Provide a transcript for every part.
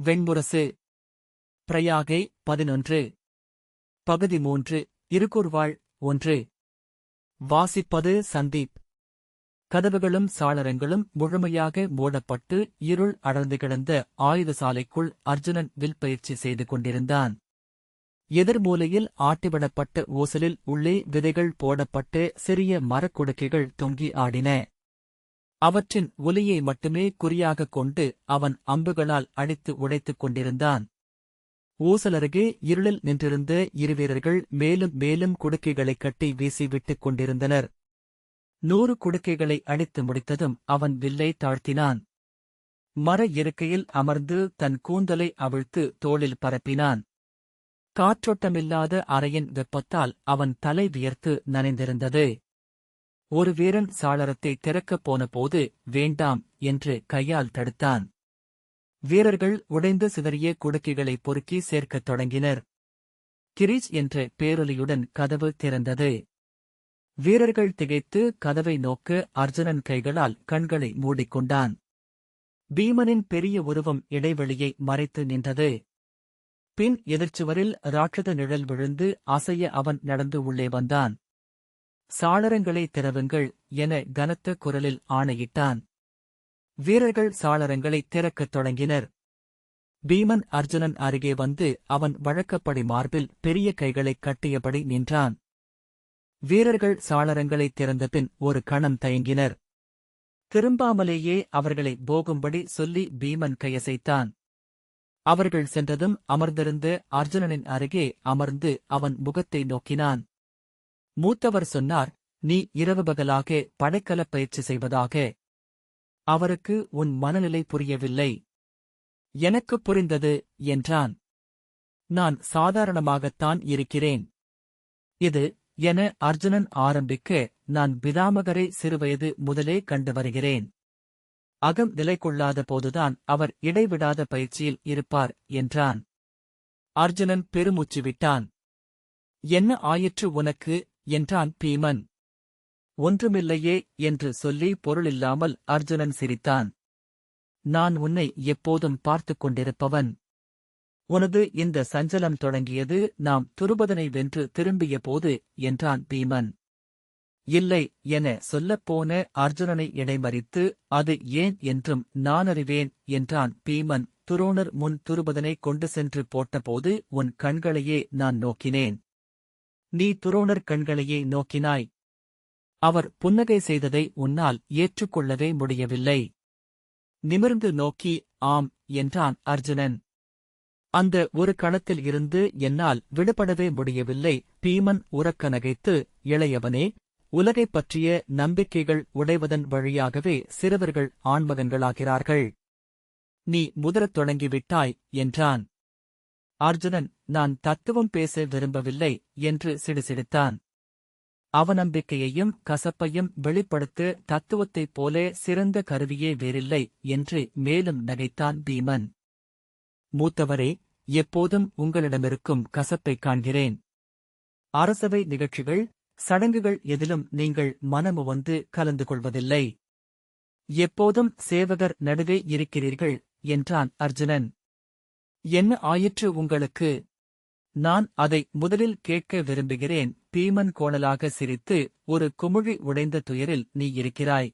வெண்முரசு. பிரயாகை 11. பகுதி 3. இருக்கூர்வாள் 1. வாசிப்பது சந்தீப். கதவுகளும் சாளரங்களும் முழுமையாக மூடப்பட்டு இருள் அடர்ந்து கிடந்த ஆயுதசாலைக்குள் அர்ஜுனன் வில் பயிற்சி செய்து கொண்டிருந்தான். எதிர்மூலையில் ஆட்டிவிடப்பட்ட ஊசலில் உள்ளே விதைகள் போடப்பட்டு சிறிய மரக்குடுக்கைகள் தொங்கி ஆடின. அவற்றின் ஒலியை மட்டுமே குறியாகக் கொண்டு அவன் அம்புகளால் அடித்து உடைத்துக் கொண்டிருந்தான். ஊசலருகே இருளில் நின்றிருந்த இருவீரர்கள் மேலும் மேலும் குடுக்கைகளைக் கட்டி வீசி விட்டுக் கொண்டிருந்தனர். 100 குடுக்கைகளை அடித்து முடித்ததும் அவன் வில்லை தாழ்த்தினான். மர இருக்கையில் அமர்ந்து தன் கூந்தலை அவிழ்த்து தோளில் பரப்பினான். காற்றோட்டமில்லாத அறையின் வெப்பத்தால் அவன் தலை வியர்த்து நனைந்திருந்தது. ஒரு வீரன் சாளரத்தை திறக்கப் போனபோது வேண்டாம் என்று கையால் தடுத்தான். வீரர்கள் உடைந்து சிதறிய குடுக்கைகளை பொறுக்கி சேர்க்கத் தொடங்கினர். கிரீச் என்ற பேரொலியுடன் கதவு திறந்தது. வீரர்கள் திகைத்து கதவை நோக்க அர்ஜுனன் கைகளால் கண்களை மூடிக்கொண்டான். பீமனின் பெரிய உருவம் இடைவெளியை மறைத்து நின்றது. பின் எதிர்ச்சுவரில் ராட்சத நிழல் விழுந்து அசைய அவன் நடந்து உள்ளே வந்தான். சாளரங்களை திறவுங்கள் என கனத்த குரலில் ஆணையிட்டான். வீரர்கள் சாளரங்களை திறக்கத் தொடங்கினர். பீமன் அர்ஜுனன் அருகே வந்து அவன் வழக்கப்படி மார்பில் பெரிய கைகளைக் கட்டியபடி நின்றான். வீரர்கள் சாளரங்களைத் திறந்தபின் ஒரு கணம் தயங்கினர். திரும்பாமலேயே அவர்களை போகும்படி சொல்லி பீமன் கையசைத்தான். அவர்கள் சென்றதும் அமர்ந்திருந்த அர்ஜுனனின் அருகே அமர்ந்து அவன் முகத்தை நோக்கினான். மூத்தவர் சொன்னார், நீ இரவு பகலாக படைக்கலப் பயிற்சி செய்வதாக. அவருக்கு உன் மனநிலை புரியவில்லை. எனக்குப் புரிந்தது என்றான். நான் சாதாரணமாகத்தான் இருக்கிறேன். இது என அர்ஜுனன் ஆரம்பிக்க, நான் பிதாமகரை சிறுவயது முதலே கண்டு வருகிறேன். அகம் நிலை கொள்ளாத போதுதான் அவர் இடைவிடாத பயிற்சியில் இருப்பார் என்றான். அர்ஜுனன் பெருமூச்சு விட்டான். என்ன ஆயிற்று உனக்கு என்றான் பீமன். ஒன்றுமில்லையே என்று சொல்லி பொருளில்லாமல் அர்ஜுனன் சிரித்தான். நான் உன்னை எப்போதும் பார்த்துக் கொண்டிருப்பவன். உனது இந்த சஞ்சலம் தொடங்கியது நாம் துருபதனை வென்று திரும்பிய போது என்றான் பீமன். இல்லை என சொல்லப்போன அர்ஜுனனை இடைமறித்து, அது ஏன் என்றும் நானறிவேன் என்றான் பீமன். துரோணர் முன் துருபதனை கொண்டு சென்று போட்டபோது உன் கண்களையே நான் நோக்கினேன். நீ துரோணர் கண்களையே நோக்கினாய். அவர் புன்னகை செய்ததை உன்னால் ஏற்றுக்கொள்ளவே முடியவில்லை. நிமிர்ந்து நோக்கி ஆம் என்றான் அர்ஜுனன். அந்த ஒரு கணத்தில் இருந்து என்னால் விடுபடவே முடியவில்லை. பீமன் உரக்க நகைத்து, இளையவனே, உலகைப் பற்றிய நம்பிக்கைகள் உடைவதன் வழியாகவே சிறுவர்கள் ஆண்மகன்களாகிறார்கள். நீ முதிரத் தொடங்கிவிட்டாய் என்றான். அர்ஜுனன், நான் தத்துவம் பேச விரும்பவில்லை என்று சிடுசிடுத்தான். அவநம்பிக்கையையும் கசப்பையும் வெளிப்படுத்த தத்துவத்தைப் போல சிறந்த கருவியே வேறில்லை என்று மேலும் நகைத்தான் பீமன். மூத்தவரே, எப்போதும் உங்களிடமிருக்கும் கசப்பைக் காண்கிறேன். அரசவை நிகழ்ச்சிகள், சடங்குகள் எதிலும் நீங்கள் மனமுவந்து கலந்து கொள்வதில்லை. எப்போதும் சேவகர் நடுவே இருக்கிறீர்கள் என்றான் அர்ஜுனன். என்ன ஆயிற்று உங்களுக்கு? நான் அதை முதலில் கேட்க விரும்புகிறேன். பீமன் கோணலாக சிரித்து, ஒரு குமிழி உடைந்த துயரில் நீ இருக்கிறாய்.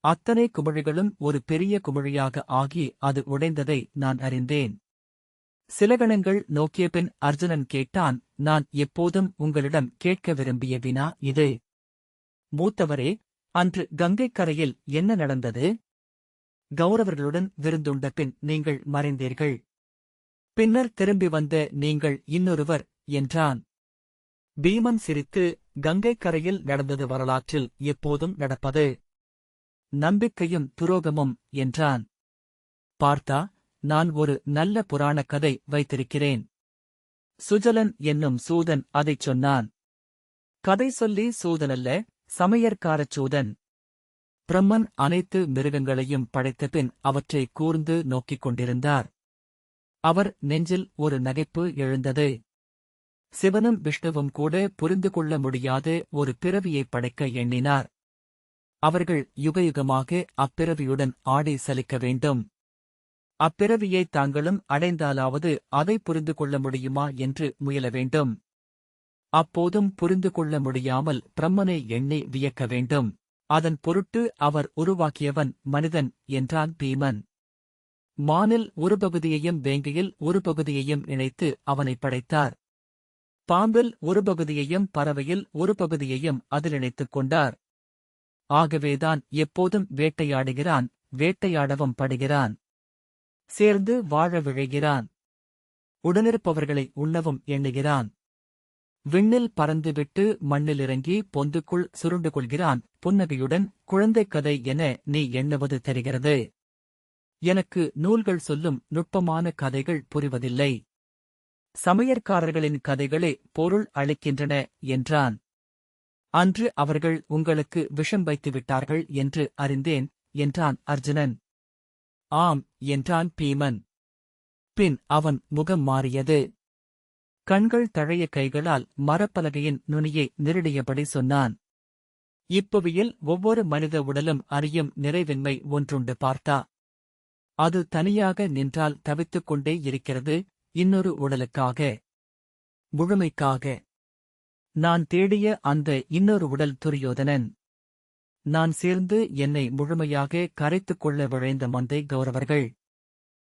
அத்தனை குமிழிகளும் ஒரு பெரிய குமிழியாக ஆகி அது உடைந்ததை நான் அறிந்தேன். சில கணங்கள் நோக்கிய பின் அர்ஜுனன் கேட்டான், நான் எப்போதும் உங்களிடம் கேட்க விரும்பிய வினா இது. மூத்தவரே, அன்று கங்கைக் கரையில் என்ன நடந்தது? கௌரவர்களுடன் விருந்துண்ட பின் நீங்கள் மறைந்தீர்கள். பின்னர் திரும்பி வந்த நீங்கள் இன்னொருவர் என்றான். பீமன் சிரித்து, கங்கைக் கரையில் நடந்தது வரலாற்றில் எப்போதும் நடப்பது. நம்பிக்கையும் துரோகமும் என்றான். பார்த்தா, நான் ஒரு நல்ல புராணக் கதை வைத்திருக்கிறேன். சுஜலன் என்னும் சூதன் அதைச் சொன்னான். கதை சொல்லி சூதனல்ல, சமையற்காரச் சூதன். பிரம்மன் அனைத்து மிருகங்களையும் படைத்தபின் அவற்றை கூர்ந்து நோக்கிக் கொண்டிருந்தார். அவர் நெஞ்சில் ஒரு நகைப்பு எழுந்தது. சிவனும் விஷ்ணுவும் கூட புரிந்து கொள்ள முடியாத ஒரு பிறவியைப் படைக்க எண்ணினார். அவர்கள் யுகயுகமாக அப்பிறவியுடன் ஆடி சலிக்க வேண்டும். அப்பிறவியை தாங்களும் அடைந்தாலாவது அதை புரிந்து கொள்ள முடியுமா என்று முயல வேண்டும். அப்போதும் புரிந்து கொள்ள முடியாமல் பிரம்மனை எண்ணி வியக்க வேண்டும். அதன் பொருட்டு அவர் உருவாக்கியவன் மனிதன் என்றான் பீமன். மானில் ஒரு பகுதியையும் வேங்கையில் ஒரு பகுதியையும் இணைத்து அவனை படைத்தார். பாம்பில் ஒரு பகுதியையும் பறவையில் ஒரு பகுதியையும் அதில் இணைத்துக் கொண்டார். ஆகவேதான் எப்போதும் வேட்டையாடுகிறான், வேட்டையாடவும் படுகிறான். சேர்ந்து வாழ விழைகிறான். உடனிருப்பவர்களை உண்ணவும் எண்ணுகிறான். விண்ணில் பறந்துவிட்டு மண்ணில் இறங்கி பொந்துக்குள் சுருண்டு கொள்கிறான். புன்னகையுடன் குழந்தைக் கதை என நீ எண்ணுவது தெரிகிறது. எனக்கு நூல்கள் சொல்லும் நுட்பமான கதைகள் புரிவதில்லை. சமையற்காரர்களின் கதைகளே பொருள் அளிக்கின்றன என்றான். அன்று அவர்கள் உங்களுக்கு விஷம் வைத்து விட்டார்கள் என்று அறிந்தேன் என்றான் அர்ஜுனன். ஆம் என்றான் பீமன். பின் அவன் முகம் மாறியது. கண்கள் தழைய கைகளால் மரப்பலகையின் நுனியை நெருடியபடி சொன்னான். இப்புவியில் ஒவ்வொரு மனித உடலும் அறியும் நிறைவின்மை ஒன்றுண்டு பார்த்தா. அது தனியாக நின்றால் தவித்துக் கொண்டே இருக்கிறது, இன்னொரு உடலுக்காக, முழுமைக்காக. நான் தேடிய அந்த இன்னொரு உடல் துரியோதனன். நான் சேர்ந்து என்னை முழுமையாக கரைத்துக் கொள்ள விழைந்த மந்தை கௌரவர்கள்.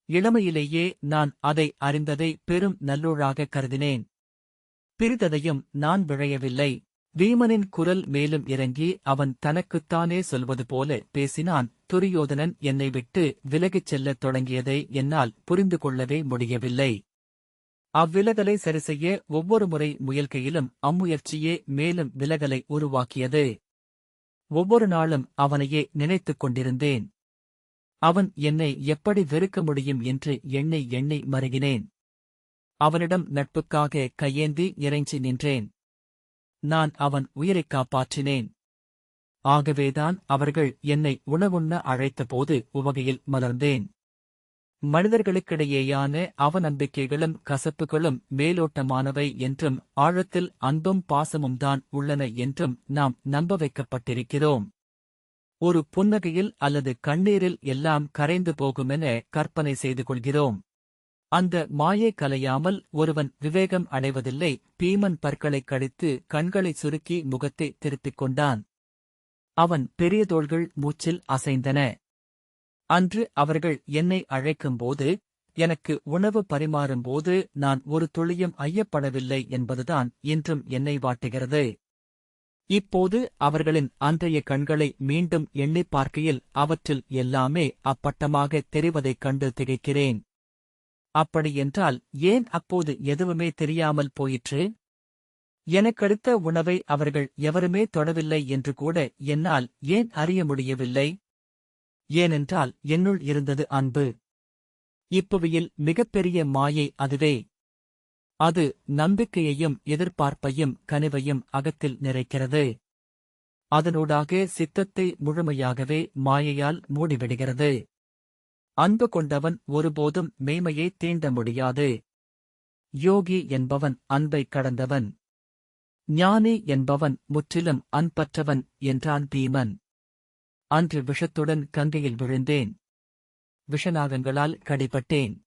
இளமையிலேயே நான் அதை அறிந்ததை பெரும் நல்லூழாக கருதினேன். பிரிததையும் நான் விழையவில்லை. வீமனின் குரல் மேலும் இறங்கி அவன் தனக்குத்தானே சொல்வது போல பேசினான். துரியோதனன் என்னை விட்டு விலகிச் செல்லத் தொடங்கியதை என்னால் புரிந்து கொள்ளவே முடியவில்லை. அவ்விலகலை சரிசெய்ய ஒவ்வொரு முறை முயல்கையிலும் அம்முயற்சியே மேலும் விலகலை உருவாக்கியது. ஒவ்வொரு நாளும் அவனையே நினைத்துக் கொண்டிருந்தேன். அவன் என்னை எப்படி வெறுக்க முடியும் என்று எண்ணி எண்ணி மருகினேன். அவனிடம் நட்புக்காக கையேந்தி இறைஞ்சி நின்றேன். நான் அவன் உயிரைக் காப்பாற்றினேன். ஆகவேதான் அவர்கள் என்னை உணவுண்ண அழைத்தபோது உவகையில் மலர்ந்தேன். மனிதர்களுக்கிடையேயான அவநம்பிக்கைகளும் கசப்புகளும் மேலோட்டமானவை என்றும் ஆழத்தில் அன்பும் பாசமும் தான் உள்ளன என்றும் நாம் நம்ப வைக்கப்பட்டிருக்கிறோம். ஒரு புன்னகையில் அல்லது கண்ணீரில் எல்லாம் கரைந்து போகுமென கற்பனை செய்து கொள்கிறோம். அந்த மாயை கலையாமல் ஒருவன் விவேகம் அடைவதில்லை. பீமன் பற்களைக் கடித்து கண்களைச் சுருக்கி முகத்தை திருப்பிக் கொண்டான். அவன் பெரிய தோள்கள் மூச்சில் அசைந்தன. அன்று அவர்கள் என்னை அழைக்கும்போது, எனக்கு உணவு பரிமாறும்போது நான் ஒரு துளியும் ஐயப்படவில்லை என்பதுதான் இன்றும் என்னை வாட்டுகிறது. இப்போது அவர்களின் அன்றைய கண்களை மீண்டும் எண்ணிப் பார்க்கையில் அவற்றில் எல்லாமே அப்பட்டமாகத் தெரிவதைக் கண்டு திகைக்கிறேன். அப்படியென்றால் ஏன் அப்போது எதுவுமே தெரியாமல் போயிற்று? எனக்கடுத்த உணவை அவர்கள் எவருமே தொடவில்லை என்று கூட என்னால் ஏன் அறிய முடியவில்லை? ஏனென்றால் என்னுள் இருந்தது அன்பு. இப்புவியில் மிகப்பெரிய மாயை அதுவே. அது நம்பிக்கையையும் எதிர்பார்ப்பையும் கனிவையும் அகத்தில் நிறைக்கிறது. அதனூடாக சித்தத்தை முழுமையாகவே மாயையால் மூடிவிடுகிறது. அன்பு கொண்டவன் ஒருபோதும் மெய்மையை தீண்ட முடியாது. யோகி என்பவன் அன்பை கடந்தவன். ஞானி என்பவன் முற்றிலும் அன்பற்றவன் என்றான் பீமன். அன்று விஷத்துடன் கங்கையில் விழுந்தேன். விஷநாகங்களால் கடிபட்டேன்.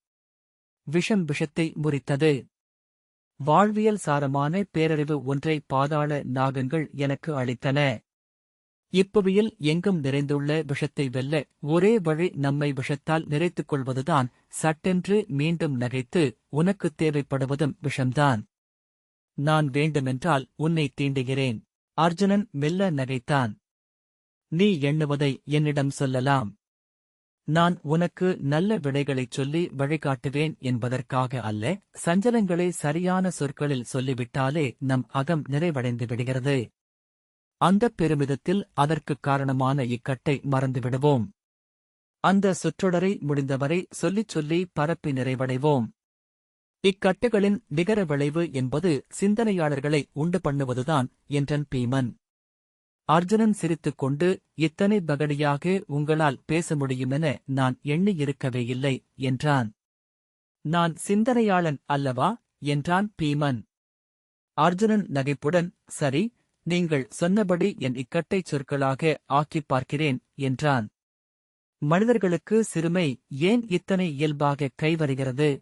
விஷம் விஷத்தை முறித்தது. வாழ்வியல் சாரமான பேரறிவு ஒன்றை பாதாள நாகங்கள் எனக்கு அளித்தன. இப்புவியில் எங்கும் நிறைந்துள்ள விஷத்தை வெல்ல ஒரே வழி நம்மை விஷத்தால் நிறைத்துக் கொள்வதுதான். சட்டென்று மீண்டும் நகைத்து உனக்குத் தேவைப்படுவதும் விஷம்தான். நான் வேண்டுமென்றால் உன்னை தீண்டுகிறேன். அர்ஜுனன் மெல்ல நகைத்தான். நீ எண்ணுவதை என்னிடம் சொல்லலாம். நான் உனக்கு நல்ல விடைகளைச் சொல்லி வழிகாட்டுவேன் என்பதற்காக அல்ல. சஞ்சலங்களை சரியான சொற்களில் சொல்லிவிட்டாலே நம் அகம் நிறைவடைந்து விடுகிறது. அந்தப் பெருமிதத்தில் அதற்குக் காரணமான இக்கட்டை மறந்துவிடுவோம். அந்த சொற்றொடரை முடிந்தவரை சொல்லிச் சொல்லி பரப்பி நிறைவடைவோம். இக்கட்டுகளின் நிகர விளைவு என்பது சிந்தனையாளர்களை உண்டு பண்ணுவதுதான் என்றன் பீமன். அர்ஜுனன் சிரித்துக்கொண்டு, இத்தனை பகடியாக உங்களால் பேச முடியுமென நான் எண்ணியிருக்கவே இல்லை என்றான். நான் சிந்தனையாளன் அல்லவா என்றான் பீமன். அர்ஜுனன் நகைப்புடன், சரி, நீங்கள் சொன்னபடி என் இக்கட்டைச் சொற்களாக ஆக்கிப் பார்க்கிறேன் என்றான். மனிதர்களுக்கு சிறுமை ஏன் இத்தனை இயல்பாக கைவருகிறது?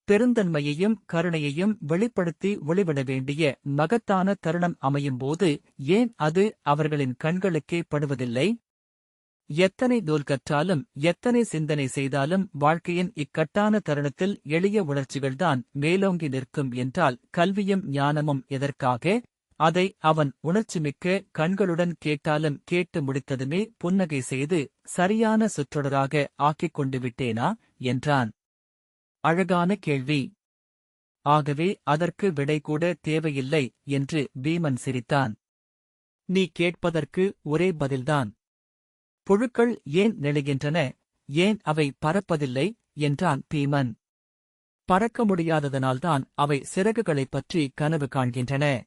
பெருந்தன்மையையும் கருணையையும் வெளிப்படுத்தி ஒளிவிட வேண்டிய மகத்தான தருணம் அமையும்போது ஏன் அது அவர்களின் கண்களுக்கே படுவதில்லை? எத்தனை நூல் கற்றாலும் எத்தனை சிந்தனை செய்தாலும் வாழ்க்கையின் இக்கட்டான தருணத்தில் எளிய உணர்ச்சிகள்தான் மேலோங்கி நிற்கும் என்றால் கல்வியும் ஞானமும் எதற்காக? அதை அவன் உணர்ச்சிமிக்க கண்களுடன் கேட்டாலும் கேட்டு முடித்ததுமே புன்னகை செய்து சரியான சொற்றொடராக ஆக்கிக் கொண்டு விட்டேனா என்றான். அழகான கேள்வி. ஆகவே அதற்கு விடை கூட தேவையில்லை என்று பீமன் சிரித்தான். நீ கேட்பதற்கு ஒரே பதில்தான். புழுக்கள் ஏன் நெளிகின்றன, ஏன் அவை பறப்பதில்லை என்றான் பீமன். பறக்க முடியாததனால்தான் அவை சிறகுகளைப் பற்றி கனவு காண்கின்றன.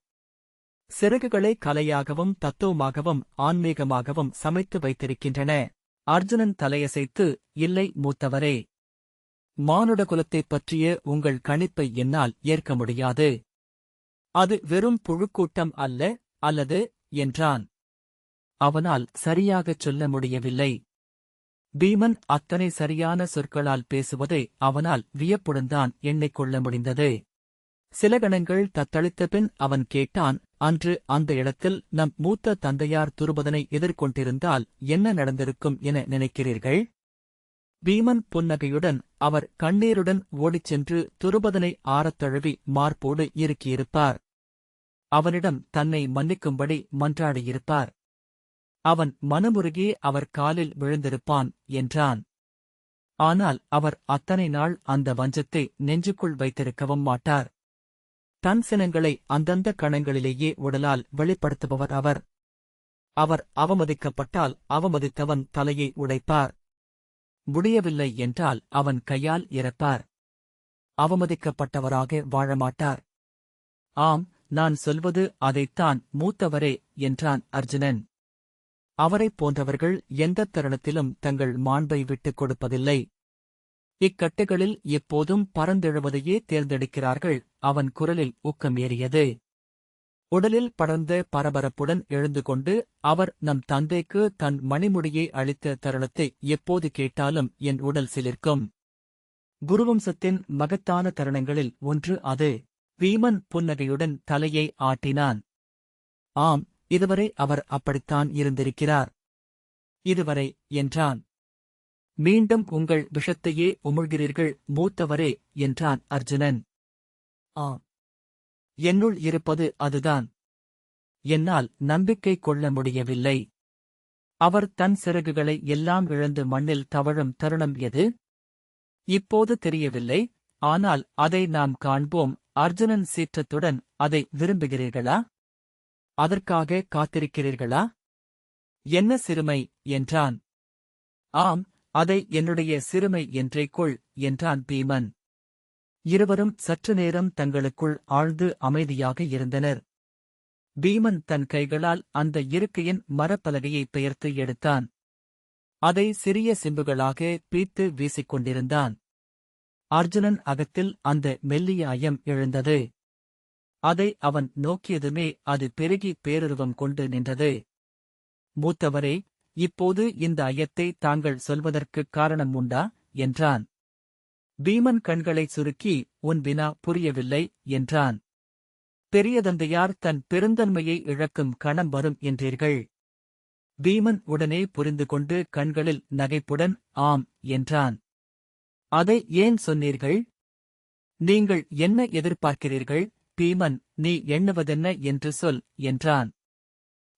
சிறகுகளை கலையாகவும் தத்துவமாகவும் ஆன்மீகமாகவும் சமைத்து வைத்திருக்கின்றன. அர்ஜுனன் தலையசைத்து, இல்லை மூத்தவரே. மானுட குலத்தைப் பற்றிய உங்கள் கணிப்பை என்னால் ஏற்க முடியாது. அது வெறும் புழுக்கூட்டம் அல்ல, அல்லது என்றான். அவனால் சரியாகச் சொல்ல முடியவில்லை. பீமன் அத்தனை சரியான சொற்களால் பேசுவதை அவனால் வியப்புடன்தான் எண்ணிக்கொள்ள முடிந்தது. சில கணங்கள் தத்தளித்த பின் அவன் கேட்டான், அன்று அந்த இடத்தில் நம் மூத்த தந்தையார் துருபதனை எதிர்கொண்டிருந்தால் என்ன நடந்திருக்கும் என நினைக்கிறீர்கள்? பீமன் புன்னகையுடன், அவர் கண்ணீருடன் ஓடிச் சென்று துருபதனை ஆறத் தழுவி மார்போடு இறுக்கியிருப்பார். அவனிடம் தன்னை மன்னிக்கும்படி மன்றாடியிருப்பார். அவன் மனமுருகி அவர் காலில் விழுந்திருப்பான் என்றான். ஆனால் அவர் அத்தனை நாள் அந்த வஞ்சத்தை நெஞ்சுக்குள் வைத்திருக்கவும் மாட்டார். தன் சினங்களை அந்தந்த கணங்களிலேயே உடலால் வெளிப்படுத்துபவர் அவர். அவர் அவமதிக்கப்பட்டால் அவமதித்தவன் தலையை உடைப்பார். முடியவில்லை என்றால் அவன் கையால் இறப்பார். அவமதிக்கப்பட்டவராக வாழமாட்டார். ஆம், நான் சொல்வது அதைத்தான் மூத்தவரே என்றான் அர்ஜுனன். அவரைப் போன்றவர்கள் எந்தத் தருணத்திலும் தங்கள் மாண்பை விட்டுக் கொடுப்பதில்லை. இக்கட்டுகளில் எப்போதும் பறந்தெழுவதையே தேர்ந்தெடுக்கிறார்கள். அவன் குரலில் ஊக்கமேறியது. உடலில் படர்ந்த பரபரப்புடன் எழுந்து கொண்டு, அவர் நம் தந்தைக்கு தன் மணிமுடியை அளித்த தருணத்தை எப்போது கேட்டாலும் என் உடல் சிலிர்க்கும். குருவம்சத்தின் மகத்தான தருணங்களில் ஒன்று அது. பீமன் புன்னகையுடன் தலையை ஆட்டினான். ஆம், இதுவரை அவர் அப்படித்தான் இருந்திருக்கிறார். இதுவரை என்றான். மீண்டும் உங்கள் விஷத்தையே உமிழ்கிறீர்கள் மூத்தவரே என்றான் அர்ஜுனன். ஆம், என்னுள் இருப்பது அதுதான். என்னால் நம்பிக்கை கொள்ள முடியவில்லை. அவர் தன் சிறகுகளை எல்லாம் இழந்து மண்ணில் தவழும் தருணம் எது? இப்போது தெரியவில்லை, ஆனால் அதை நாம் காண்போம். அர்ஜுனன் சீற்றத்துடன், அதை விரும்புகிறீர்களா? அதற்காக காத்திருக்கிறீர்களா? என்ன சிறுமை என்றான். ஆம், அதை என்னுடைய சிறுமை என்றே கொள் என்றான் பீமன். இருவரும் சற்று நேரம் தங்களுக்குள் ஆழ்ந்து அமைதியாக இருந்தனர். பீமன் தன் கைகளால் அந்த இருக்கையின் மரப்பலகையை பெயர்த்து எடுத்தான். அதை சிறிய சிம்புகளாக பீத்து வீசிக்கொண்டிருந்தான். அர்ஜுனன் அகத்தில் அந்த மெல்லிய ஐயம் எழுந்தது. அதை அவன் நோக்கியதுமே அது பெருகி பேருருவம் கொண்டு நின்றது. மூத்தவரே, இப்போது இந்த ஐயத்தை தாங்கள் சொல்வதற்குக் காரணம் உண்டா என்றான். பீமன் கண்களை சுருக்கி, உன் வினா புரியவில்லை என்றான். பெரிய தந்தையார் தன் பெருந்தன்மையை இழக்கும் கணம் வரும் என்றீர்கள். பீமன் உடனே புரிந்து கொண்டு கண்களில் நகைப்புடன் ஆம் என்றான். அதை ஏன் சொன்னீர்கள்? நீங்கள் என்ன எதிர்பார்க்கிறீர்கள்? பீமன், நீ எண்ணுவதென்ன என்று சொல் என்றான்.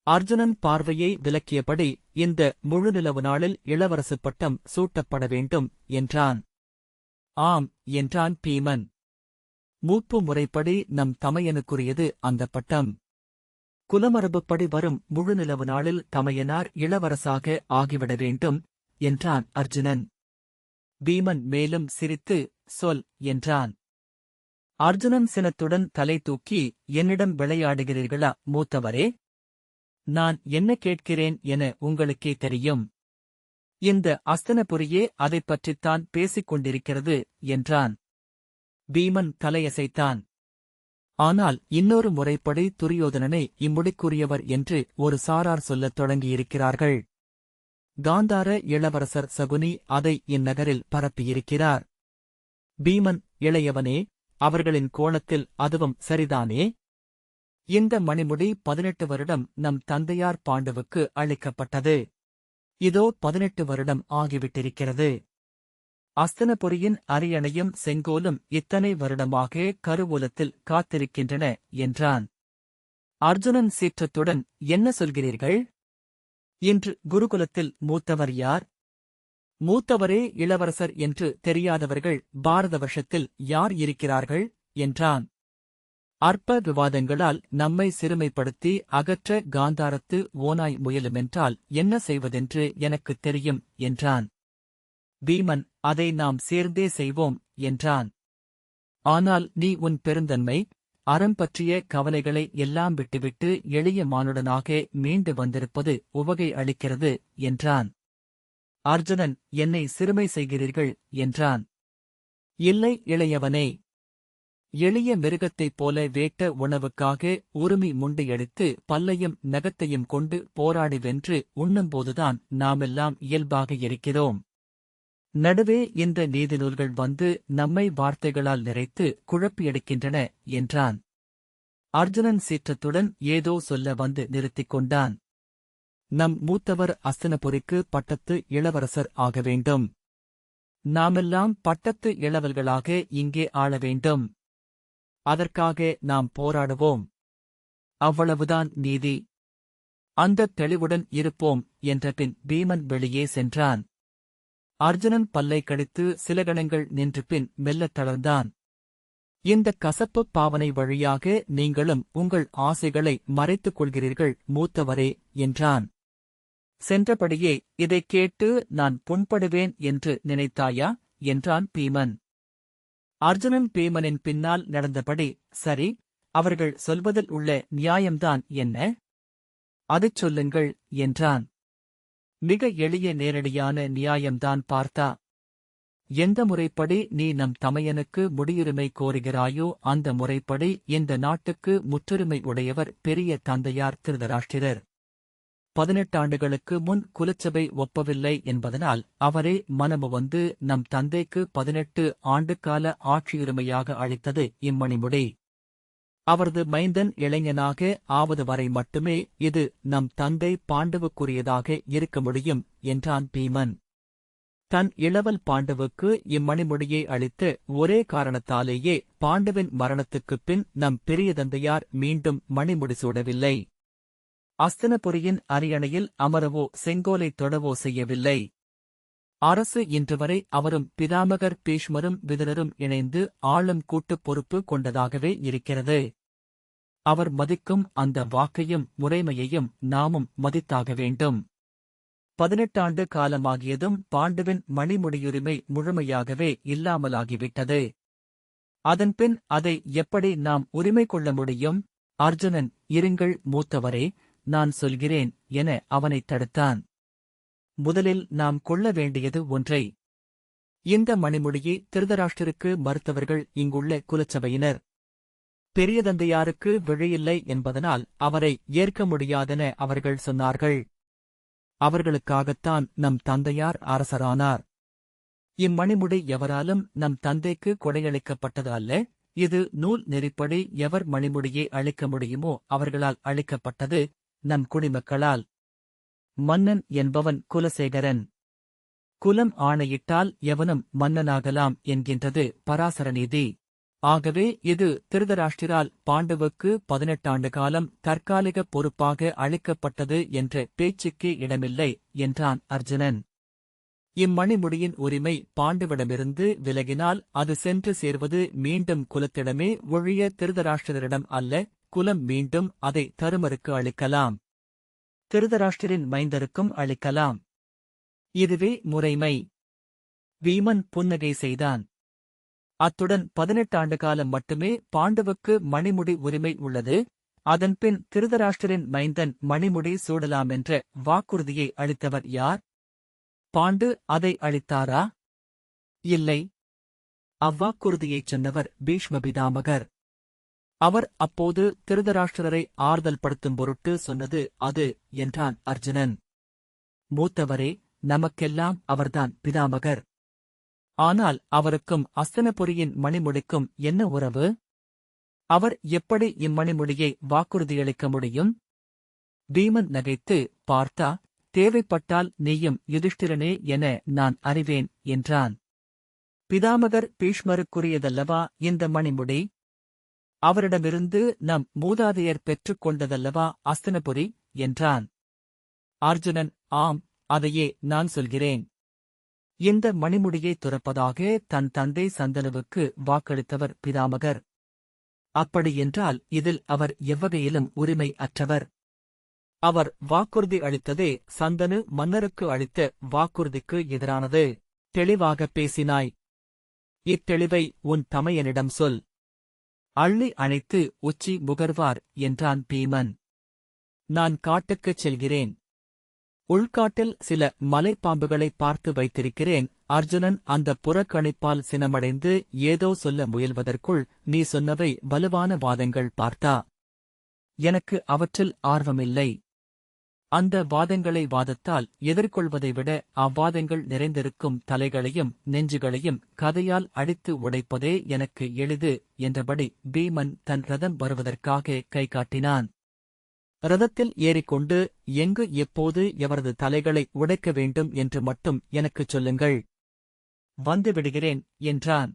அர்ஜுனன் பார்வையை விலக்கியபடி, இந்த முழுநிலவு நாளில் இளவரசு பட்டம் சூட்டப்பட வேண்டும் என்றான். ஆம் என்றான் பீமன். மூப்பு முறைப்படி நம் தமையனுக்குரியது அந்த பட்டம். குலமரபுப்படி வரும் முழுநிலவு நாளில் தமையனார் இளவரசாக ஆகிவிட வேண்டும் என்றான் அர்ஜுனன். பீமன் மேலும் சிரித்து, சொல் என்றான். அர்ஜுனன் சினத்துடன் தலை தூக்கி, என்னிடம் விளையாடுகிறீர்களா மூத்தவரே? நான் என்ன கேட்கிறேன் என உங்களுக்கே தெரியும். இந்த அஸ்தனபுரியே அதைப் பற்றித்தான் பேசிக் கொண்டிருக்கிறது என்றான். பீமன் தலையசைத்தான். ஆனால் இன்னொரு முறைப்படி துரியோதனனை இம்முடிக்குரியவர் என்று ஒரு சாரார் சொல்லத் தொடங்கியிருக்கிறார்கள். காந்தார இளவரசர் சகுனி அதை இந்நகரில் பரப்பியிருக்கிறார். பீமன், இளையவனே, அவர்களின் கோணத்தில் அதுவும் சரிதானே? இந்த மணிமுடி 18 வருடம் நம் தந்தையார் பாண்டுவுக்கு அளிக்கப்பட்டது. இதோ 18 வருடம் ஆகிவிட்டிருக்கிறது. அஸ்தினபுரியின் அரியணையும் செங்கோலும் இத்தனை வருடமாக கருவூலத்தில் காத்திருக்கின்றன என்றான். அர்ஜுனன் சீற்றத்துடன், என்ன சொல்கிறீர்கள்? இன்று குருகுலத்தில் மூத்தவர் யார்? மூத்தவரே இளவரசர் என்று தெரியாதவர்கள் பாரத வருஷத்தில் யார் இருக்கிறார்கள் என்றான். அற்ப விவாதங்களால் நம்மை சிறுமைப்படுத்தி அகற்ற காந்தாரத்து ஓநாய் முயலுமென்றால் என்ன செய்வதென்று எனக்குத் தெரியும் என்றான். பீமன், அதை நாம் சேர்ந்தே செய்வோம் என்றான். ஆனால் நீ உன் பெருந்தன்மை, அறம் பற்றிய கவலைகளை எல்லாம் விட்டுவிட்டு எளிய மானுடனாக மீண்டு வந்திருப்பது உவகை அளிக்கிறது என்றான். அர்ஜுனன், என்னை சிறுமை செய்கிறீர்கள் என்றான். இல்லை இளையவனே. எளிய மிருகத்தைப் போல வேட்ட உணவுக்காக உருமி முண்டியடித்து பல்லையும் நகத்தையும் கொண்டு போராடி வென்று உண்ணும்போதுதான் நாமெல்லாம் இயல்பாக இருக்கிறோம். நடுவே இந்த நீதிநூல்கள் வந்து நம்மை வார்த்தைகளால் நிறைத்து குழப்பியடிக்கின்றன என்றான். அர்ஜுனன் சீற்றத்துடன் ஏதோ சொல்ல வந்து நிறுத்திக் கொண்டான். நம் மூத்தவர் அஸ்தினபுரிக்கு பட்டத்து இளவரசர் ஆக வேண்டும். நாமெல்லாம் பட்டத்து இளவல்களாக இங்கே ஆள வேண்டும். அதற்காக நாம் போராடுவோம். அவ்வளவுதான் நீதி. அந்தத் தெளிவுடன் இருப்போம் என்றபின் பீமன் வெளியே சென்றான். அர்ஜுனன் பல்லை கடித்து சில கணங்கள் நின்று பின் மெல்லத் தளர்ந்தான். இந்தக் கசப்புப் பாவனை வழியாக நீங்களும் உங்கள் ஆசைகளை மறைத்துக் கொள்கிறீர்கள் மூத்தவரே என்றான். சென்றபடியே, இதைக் கேட்டு நான் புண்படுவேன் என்று நினைத்தாயா என்றான் பீமன். அர்ஜுனன் பீமனின் பின்னால் நடந்தபடி, சரி, அவர்கள் சொல்வதில் உள்ள நியாயம்தான் என்ன? அதைச் சொல்லுங்கள் என்றான். மிக எளிய நேரடியான நியாயம்தான் பார்த்தா. எந்த முறைப்படி நீ நம் தமையனுக்கு முடியுரிமை கோருகிறாயோ அந்த முறைப்படி இந்த நாட்டுக்கு முற்றுரிமை உடையவர் பெரிய தந்தையார் திருதராஷ்டிரர். 18 ஆண்டுகளுக்கு முன் குலச்சபை ஒப்பவில்லை என்பதனால் அவரே மனமு வந்து நம் தந்தைக்கு 18 ஆண்டுகால ஆட்சியுரிமையாக அளித்தது இம்மணிமுடி. அவரது மைந்தன் இளைஞனாக ஆவது வரை மட்டுமே இது நம் தந்தை பாண்டுவுக்குரியதாக இருக்க முடியும் என்றான் பீமன். தன் இளவல் பாண்டுவுக்கு இம்மணிமுடியை அளித்த ஒரே காரணத்தாலேயே பாண்டுவின் மரணத்துக்குப் பின் நம் பெரிய தந்தையார் மீண்டும் மணிமுடி சூடவில்லை. அஸ்தினபுரியின் அரியணையில் அமரவோ செங்கோலை தொடவோ செய்யவில்லை. அரசு இன்றுவரை அவரும் பிதாமகர் பீஷ்மரும் விதுரரும் இணைந்து ஆளும் கூட்டுப் பொறுப்பு கொண்டதாகவே இருக்கிறது. அவர் மதிக்கும் அந்த வாக்கையும் முறைமையையும் நாமும் மதித்தாக வேண்டும். 18 ஆண்டு காலமாகியதும் பாண்டுவின் மணிமுடியுரிமை முழுமையாகவே இல்லாமலாகிவிட்டது. அதன்பின் அதை எப்படி நாம் உரிமை கொள்ள முடியும்? அர்ஜுனன், இருங்கள் மூத்தவரே, நான் சொல்கிறேன் என அவனைத் தடுத்தான். முதலில் நாம் கொள்ள வேண்டியது ஒன்றை. இந்த மணிமுடியை திருதராஷ்டிரருக்கு மறுத்தவர்கள் இங்குள்ள குலச்சபையினர். பெரிய தந்தையாருக்கு விழையில்லை என்பதனால் அவரை ஏற்க முடியாதென அவர்கள் சொன்னார்கள். அவர்களுக்காகத்தான் நம் தந்தையார் அரசரானார். இம்மணிமுடி எவராலும் நம் தந்தைக்கு கொடையளிக்கப்பட்டது அல்ல. இது நூல் நெறிப்படி எவர் மணிமுடியை அளிக்க முடியுமோ அவர்களால் அளிக்கப்பட்டது, நம் குடிமக்களால். மன்னன் என்பவன் குலசேகரன். குலம் ஆணையிட்டால் எவனும் மன்னனாகலாம் என்கின்றது பராசர நீதி. ஆகவே இது திருதராஷ்டிரால் பாண்டுவுக்கு 18 ஆண்டு காலம் தற்காலிக பொறுப்பாக அளிக்கப்பட்டது என்ற பேச்சுக்கு இடமில்லை என்றான் அர்ஜுனன். இம்மணிமுடியின் உரிமை பாண்டுவிடமிருந்து விலகினால் அது சென்று சேர்வது மீண்டும் குலத்திடமே ஒழிய திருதராஷ்டிரரிடம் அல்ல. குலம் மீண்டும் அதை தருமருக்கு அளிக்கலாம். திருதராஷ்டிரின் மைந்தருக்கும் அளிக்கலாம். இதுவே முறைமை. வீமன் புன்னகை செய்தான். அத்துடன் 18 ஆண்டு காலம் மட்டுமே பாண்டுவுக்கு மணிமுடி உரிமை உள்ளது. அதன்பின் திருதராஷ்டிரின் மைந்தன் மணிமுடி சூடலாமென்ற வாக்குறுதியை அளித்தவர் யார்? பாண்டு அதை அளித்தாரா? இல்லை. அவ்வாக்குறுதியைச் சொன்னவர் பீஷ்ம பிதாமகர். அவர் அப்போது திருதராஷ்டிரரை ஆறுதல் படுத்தும் பொருட்டு சொன்னது அது என்றான் அர்ஜுனன். மூத்தவரே, நமக்கெல்லாம் அவர்தான் பிதாமகர். ஆனால் அவருக்கும் அஸ்தினபுரியின் மணிமுடிக்கும் என்ன உறவு? அவர் எப்படி இம்மணிமுடியை வாக்குறுதியளிக்க முடியும்? பீமன் நகைத்து, பார்த்தா, தேவைப்பட்டால் நீயும் யுதிஷ்டிரனே என நான் அறிவேன் என்றான். பிதாமகர் பீஷ்மருக்குரியதல்லவா இந்த மணிமுடி? அவரிடமிருந்து நம் மூதாதையர் பெற்றுக் கொண்டதல்லவா அஸ்தினபுரி என்றான். அர்ஜுனன், ஆம், அதையே நான் சொல்கிறேன். இந்த மணிமுடியை துறப்பதாக தன் தந்தை சந்தனுவுக்கு வாக்களித்தவர் பிதாமகர். அப்படியென்றால் இதில் அவர் எவ்வகையிலும் உரிமை அற்றவர். அவர் வாக்குறுதி அளித்ததே சந்தனு மன்னருக்கு அளித்த வாக்குறுதிக்கு எதிரானது. தெளிவாகப் பேசினாய். இத்தெளிவை உன் தமையனிடம் சொல். அள்ளி அணைத்து உச்சி முகர்வார் என்றான் பீமன். நான் காட்டுக்குச் செல்கிறேன். உள்காட்டில் சில மலைப்பாம்புகளை பார்த்து வைத்திருக்கிறேன். அர்ஜுனன் அந்த புறக்கணிப்பால் சினமடைந்து ஏதோ சொல்ல முயல்வதற்குள் நீ சொன்னவை வலுவான வாதங்கள் பார்த்தா. எனக்கு அவற்றில் ஆர்வமில்லை. அந்த வாதங்களை வாதத்தால் எதிர்கொள்வதை விட அவ்வாதங்கள் நிறைந்திருக்கும் தலைகளையும் நெஞ்சுகளையும் கதையால் அடித்து உடைப்பதே எனக்கு எளிது என்றபடி பீமன் தன் ரதம் வருவதற்காக கை காட்டினான். ரதத்தில் ஏறிக்கொண்டு எங்கு எப்போது எவரது தலைகளை உடைக்க வேண்டும் என்று மட்டும் எனக்குச் சொல்லுங்கள். வந்துவிடுகிறேன் என்றான்.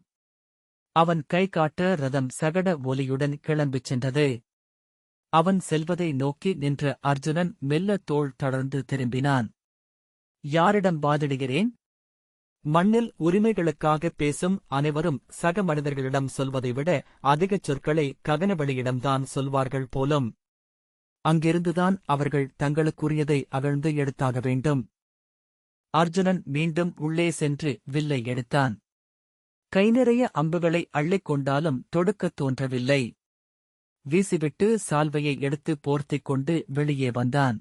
அவன் கை காட்ட ரதம் சகட ஒலியுடன் கிளம்பிச் சென்றது. அவன் செல்வதை நோக்கி நின்ற அர்ஜுனன் மெல்ல தோள் தளர்ந்து திரும்பினான். யாரிடம் வாதிடுகிறேன்? மண்ணில் உரிமைகளுக்காக பேசும் அனைவரும் சக மனிதர்களிடம் சொல்வதை விட அதிகச் சொற்களை ககனவெளியிடம்தான் சொல்வார்கள் போலும். அங்கிருந்துதான் அவர்கள் தங்களுக்குரியதை அகழ்ந்து எடுத்தாக வேண்டும். அர்ஜுனன் மீண்டும் உள்ளே சென்று வில்லை எடுத்தான். கை நிறைய அம்புகளை அள்ளிக் கொண்டாலும் தொடுக்கத் தோன்றவில்லை. வீசிவிட்டு சால்வையை எடுத்து போர்த்திக் கொண்டு வெளியே வந்தான்.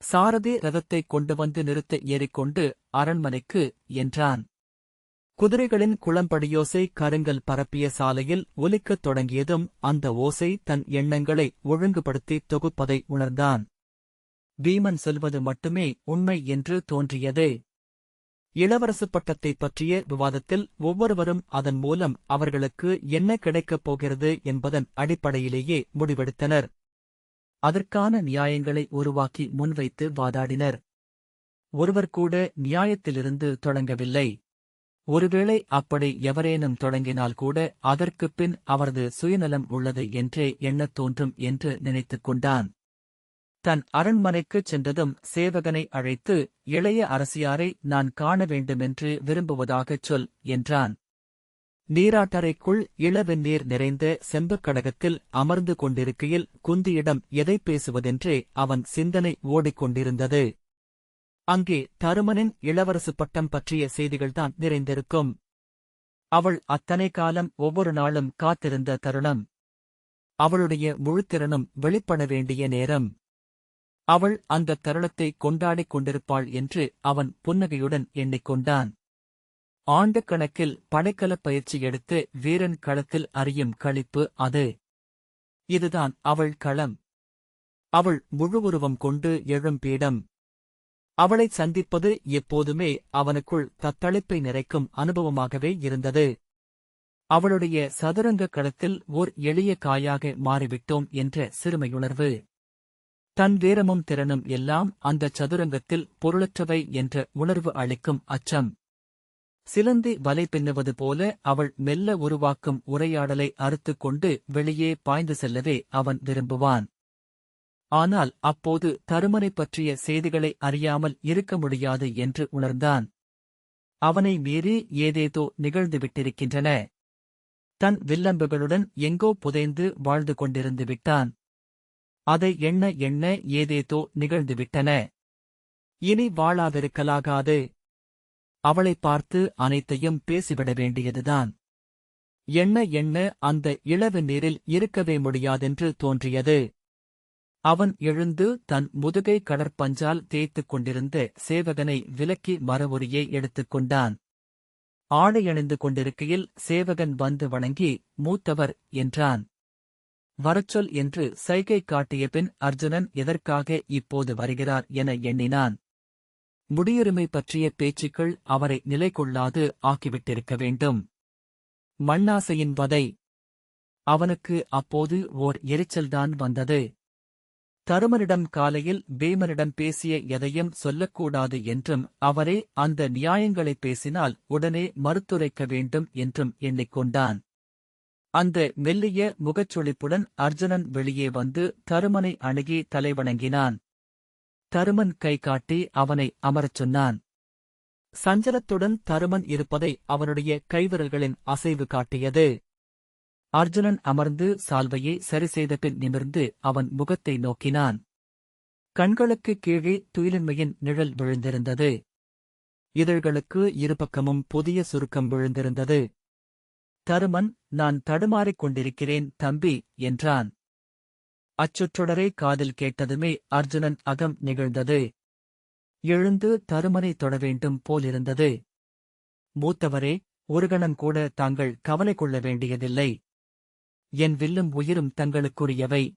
சாரதி ரதத்தைக் கொண்டு வந்து நிறுத்த ஏறிக்கொண்டு அரண்மனைக்கு என்றான். குதிரைகளின் குளம்படியோசை கருங்கல் பரப்பிய சாலையில் ஒலிக்கத் தொடங்கியதும் அந்த ஓசை தன் எண்ணங்களை ஒழுங்குபடுத்தி தொகுப்பதை உணர்ந்தான். பீமன் சொல்வது மட்டுமே உண்மை என்று தோன்றியது. இளவரசு பட்டத்தைப் பற்றிய விவாதத்தில் ஒவ்வொருவரும் அதன் மூலம் அவர்களுக்கு என்ன கிடைக்கப் போகிறது என்பதன் அடிப்படையிலேயே முடிவெடுத்தனர். அதற்கான நியாயங்களை உருவாக்கி முன்வைத்து வாதாடினர். ஒருவர் கூட நியாயத்திலிருந்து தொடங்கவில்லை. ஒருவேளை அப்படி எவரேனும் தொடங்கினால் கூட அதற்குப் பின் அவரது சுயநலம் உள்ளது என்றே எண்ணத் தோன்றும் என்று நினைத்துக் கொண்டான். தன் அரண்மனைக்குச் சென்றதும் சேவகனை அழைத்து, இளைய அரசியாரை நான் காண வேண்டுமென்று விரும்புவதாகச் சொல் என்றான். நீராட்டறைக்குள் இளவெந்நீர் நிறைந்த செம்புக் கடகத்தில் அமர்ந்து கொண்டிருக்கையில் குந்தியிடம் எதைப் பேசுவதென்றே அவன் சிந்தனை ஓடிக்கொண்டிருந்தது. அங்கே தருமனின் இளவரசு பட்டம் பற்றிய செய்திகள்தான் நிறைந்திருக்கும். அவள் அத்தனை காலம் ஒவ்வொரு நாளும் காத்திருந்த தருணம். அவளுடைய முழுத்திறனும் வெளிப்பட வேண்டிய நேரம். அவள் அந்த தருணத்தை கொண்டாடிக் கொண்டிருப்பாள் என்று அவன் புன்னகையுடன் எண்ணிக்கொண்டான். ஆண்டுக்கணக்கில் படைக்கலப் பயிற்சி எடுத்து வீரன் களத்தில் அறியும் களிப்பு அது. இதுதான் அவள் களம். அவள் முழு உருவம் கொண்டு எழும் பீடம். அவளைச் சந்திப்பது எப்போதுமே அவனுக்குள் தத்தளிப்பை நிறைக்கும் அனுபவமாகவே இருந்தது. அவளுடைய சதுரங்க களத்தில் ஓர் எளிய காயாக மாறிவிட்டோம் என்ற சிறுமையுணர்வு. தன் வீரமும் திறனும் எல்லாம் அந்தச் சதுரங்கத்தில் பொருளற்றவை என்ற உணர்வு அளிக்கும் அச்சம். சிலந்தி வலை பின்னுவது போல அவள் மெல்ல உருவாக்கும் உரையாடலை அறுத்துக் கொண்டு வெளியே பாய்ந்து செல்லவே அவன் விரும்புவான். ஆனால் அப்போது தருமனைப் பற்றிய செய்திகளை அறியாமல் இருக்க முடியாது என்று உணர்ந்தான். அவனை மீறி ஏதேதோ நிகழ்ந்துவிட்டிருக்கின்றன. தன் வில்லம்புகளுடன் எங்கோ புதைந்து வாழ்ந்து கொண்டிருந்து விட்டான். அதை எண்ண எண்ண ஏதேதோ நிகழ்ந்துவிட்டன. இனி வாழாதிருக்கலாகாது. அவளைப் பார்த்து அனைத்தையும் பேசிவிட வேண்டியதுதான். எண்ண எண்ண அந்த இளவு நீரில் இருக்கவே முடியாதென்று தோன்றியது. அவன் எழுந்து தன் முதுகை கடற்பஞ்சால் தேய்த்துக் கொண்டிருந்த சேவகனை விலக்கி மரவுரியை எடுத்துக்கொண்டான். ஆடையணிந்து கொண்டிருக்கையில் சேவகன் வந்து வணங்கி, மூத்தவர் என்றான். வரச்சொல் என்று சைகை காட்டிய பின் அர்ஜுனன் எதற்காக இப்போது வருகிறார் என எண்ணினான். முடியுரிமை பற்றிய பேச்சுக்கள் அவரை நிலைகொள்ளாது ஆக்கிவிட்டிருக்க வேண்டும். மண்ணாசையின் வதை. அவனுக்கு அப்போது ஓர் எரிச்சல்தான் வந்தது. தருமனிடம் காலையில் பீமனிடம் பேசிய எதையும் சொல்லக்கூடாது என்றும் அவரே அந்த நியாயங்களைப் பேசினால் உடனே மறுத்துரைக்க வேண்டும் என்றும் எண்ணிக்கொண்டான். அந்த மெல்லிய முகச்சொலிப்புடன் அர்ஜுனன் வெளியே வந்து தருமனை அணுகி தலைவணங்கினான். தருமன் கை காட்டி அவனை அமரச் சொன்னான். சஞ்சலத்துடன் தருமன் இருப்பதை அவனுடைய கைவிரல்களின் அசைவு காட்டியது. அர்ஜுனன் அமர்ந்து சால்வையை சரிசெய்தபின் நிமிர்ந்து அவன் முகத்தை நோக்கினான். கண்களுக்கு கீழே துயிலின்மையின் நிழல் விழுந்திருந்தது. இதழ்களுக்கு இருபக்கமும் புதிய சுருக்கம் விழுந்திருந்தது. தருமன், நான் தடுமாறிக் கொண்டிருக்கிறேன் தம்பி என்றான். அச்சொற்றொடரை காதில் கேட்டதுமே அர்ஜுனன் அகம் நிகழ்ந்தது. எழுந்து தருமனை தொட வேண்டும் போலிருந்தது. மூத்தவரே, ஒரு கணம் கூட தாங்கள் கவலை கொள்ள வேண்டியதில்லை. என் வில்லும் உயிரும் தங்களுக்குரியவை.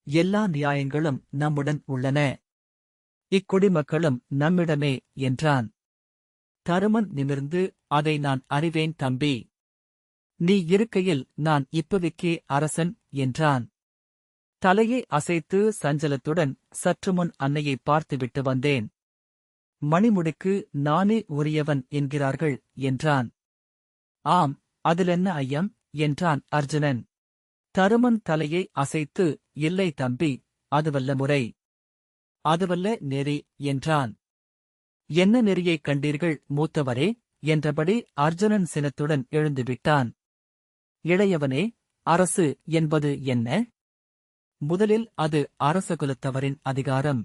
எல்லா நியாயங்களும் நம்முடன் உள்ளன. இக்குடிமக்களும் நம்மிடமே என்றான். தருமன் நிமிர்ந்து, அதை நான் அறிவேன் தம்பி. நீ இருக்கையில் நான் இப்பவிக்கே அரசன் என்றான். தலையை அசைத்து சஞ்சலத்துடன், சற்றுமுன் அன்னையை பார்த்துவிட்டு வந்தேன். மணிமுடிக்கு நானே உரியவன் என்கிறார்கள் என்றான். ஆம், அதிலென்ன ஐயம் என்றான் அர்ஜுனன். தருமன் தலையை அசைத்து, இல்லை தம்பி, அதுவல்ல முறை. அதுவல்ல நெறி என்றான். என்ன நெறியைக் கண்டீர்கள் மூத்தவரே என்றபடி அர்ஜுனன் சினத்துடன் எழுந்துவிட்டான். இளையவனே, அரசு என்பது என்ன? முதலில் அது அரசகுலத்தவரின் அதிகாரம்.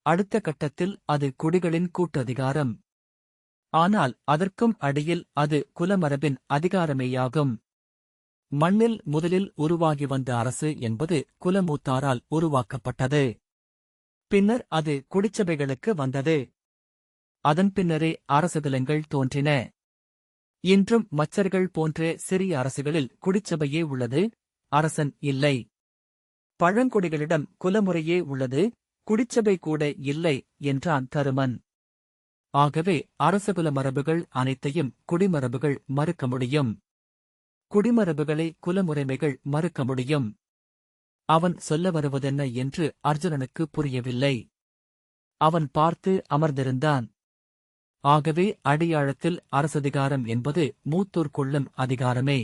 அடுத்த கட்டத்தில் அது குடிகளின் கூட்டதிகாரம். ஆனால் அதற்கும் அடியில் அது குலமரபின் அதிகாரமேயாகும். மண்ணில் முதலில் உருவாகி வந்த அரசு என்பது குலமூத்தாரால் உருவாக்கப்பட்டது. பின்னர் அது குடிச்சபைகளுக்கு வந்தது. அதன் பின்னரே அரசுகுலங்கள் தோன்றின. இன்றும் மச்சர்கள் போன்ற சிறிய அரசுகளில் குடிச்சபையே உள்ளது, அரசன் இல்லை. பழங்குடிகளிடம் குலமுறையே உள்ளது, குடிச்சபை கூட இல்லை என்றான் தருமன். ஆகவே அரசகுல மரபுகள் அனைத்தையும் குடிமரபுகள் மறுக்க முடியும். குடிமரபுகளை குலமுறைமைகள் மறுக்க முடியும். அவன் சொல்ல வருவதென்ன என்று அர்ஜுனனுக்கு புரியவில்லை. அவன் பார்த்து அமர்ந்திருந்தான். ஆகவே அடியாழத்தில் அரசதிகாரம் என்பது மூத்தோர் கொள்ளும் அதிகாரமே.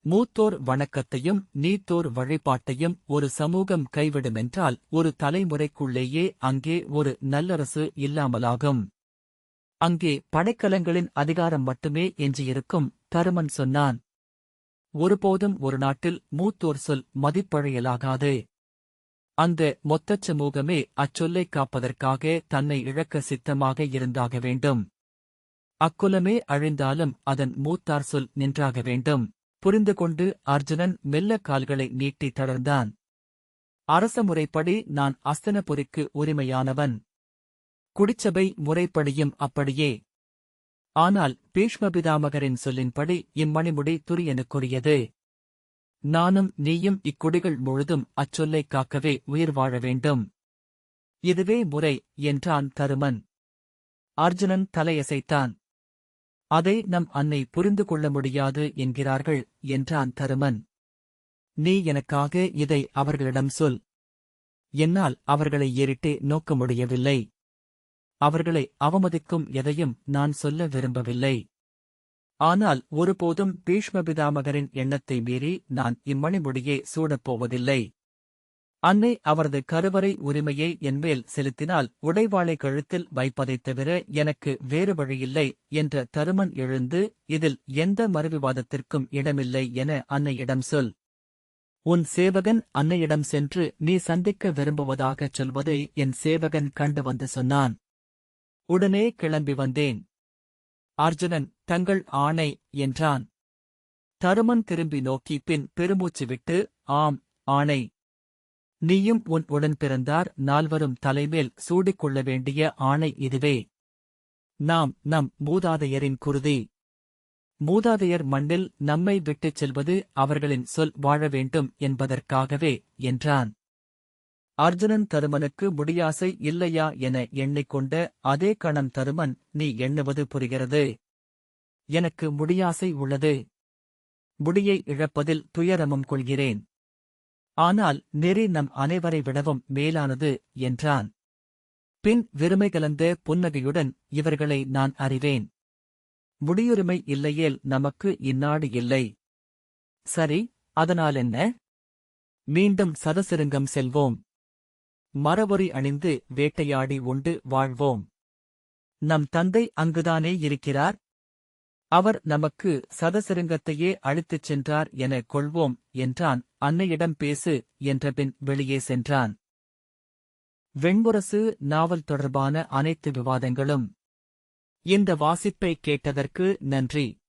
மூத்தோர் வணக்கத்தையும் நீத்தோர் வழிபாட்டையும் ஒரு சமூகம் கைவிடுமென்றால் ஒரு தலைமுறைக்குள்ளேயே அங்கே ஒரு நல்லரசு இல்லாமலாகும். அங்கே படைக்கலங்களின் அதிகாரம் மட்டுமே எஞ்சியிருக்கும். தருமன் சொன்னான். ஒருபோதும் ஒரு நாட்டில் மூத்தோர் சொல் மதிப்பழையலாகாது. அந்த மொத்தச் சமூகமே அச்சொல்லைக் காப்பதற்காக தன்னை இழக்க சித்தமாக இருந்தாக வேண்டும். அக்குலமே அழிந்தாலும் அதன் மூத்தார் சொல் நின்றாக வேண்டும். புரிந்து கொண்டு அர்ஜுனன் மெல்ல கால்களை நீட்டி தளர்ந்தான். அரச முறைப்படி நான் அஸ்தனபுரிக்கு உரிமையானவன். குடிச்சபை முறைப்படியும் அப்படியே. ஆனால் பீஷ்மபிதாமகரின் சொல்லின்படி இம்மணிமுடி துரியனுக்குரியது. நானும் நீயும் இக்குடிகள் முழுதும் அச்சொல்லைக் காக்கவே உயிர் வாழ வேண்டும். இதுவே முறை என்றான் தருமன். அர்ஜுனன் தலையசைத்தான். அதை நம் அன்னை புரிந்து கொள்ள முடியாது என்கிறார்கள் என்றான் தருமன். நீ எனக்காக இதை அவர்களிடம் சொல். என்னால் அவர்களை ஏறிட்டே நோக்க முடியவில்லை. அவர்களை அவமதிக்கும் எதையும் நான் சொல்ல விரும்பவில்லை. ஆனால் ஒருபோதும் பீஷ்மபிதாமகரின் எண்ணத்தை மீறி நான் இம்மணிமுடியை சூடப்போவதில்லை. அன்னை அவரது கருவறை உரிமையை என்மேல் செலுத்தினால் உடைவாளை கழுத்தில் வைப்பதைத் தவிர எனக்கு வேறு வழியில்லை என்ற தருமன் எழுந்து, இதில் எந்த மறுவிவாதத்திற்கும் இடமில்லை என அன்னையிடம் சொல். உன் சேவகன் அன்னையிடம் சென்று நீ சந்திக்க விரும்புவதாகச் சொல்வதை என் சேவகன் கண்டு வந்து சொன்னான். உடனே கிளம்பி வந்தேன். அர்ஜுனன், தங்கள் ஆணை என்றான். தருமன் திரும்பி நோக்கி பின் பெருமூச்சு விட்டு, ஆம், ஆணை. நீயும் உன் உடன் பிறந்தார் நால்வரும் தலைமேல் சூடிக்கொள்ள வேண்டிய ஆணை இதுவே. நாம் நம் மூதாதையரின் குருதி. மூதாதையர் மண்ணில் நம்மை விட்டுச் செல்வது அவர்களின் சொல் வாழ வேண்டும் என்பதற்காகவே என்றான். அர்ஜுனன் தருமனுக்கு முடியாசை இல்லையா என எண்ணிக்கொண்ட அதே கணம் தருமன், நீ எண்ணுவது புரிகிறது. எனக்கு முடியாசை உள்ளது. முடியை இழப்பதில் துயரமும் கொள்கிறேன். ஆனால் நெறி நம் அனைவரை விடவும் மேலானது என்றான். பின் வெறுமை கலந்த புன்னகையுடன், இவர்களை நான் அறிவேன். முடியுரிமை இல்லையேல் நமக்கு இந்நாடு இல்லை. சரி, அதனாலென்ன? மீண்டும் சதசிருங்கம் செல்வோம். மரவொரி அணிந்து வேட்டையாடி உண்டு வாழ்வோம். நம் தந்தை அங்குதானே இருக்கிறார். அவர் நமக்கு சதசிருங்கத்தையே அழைத்துச் சென்றார் என கொள்வோம் என்றான். அன்னையிடம் பேசு என்றபின் வெளியே சென்றான். வெண்முரசு நாவல் தொடர்பான அனைத்து விவாதங்களும். இந்த வாசிப்பை கேட்டதற்கு நன்றி.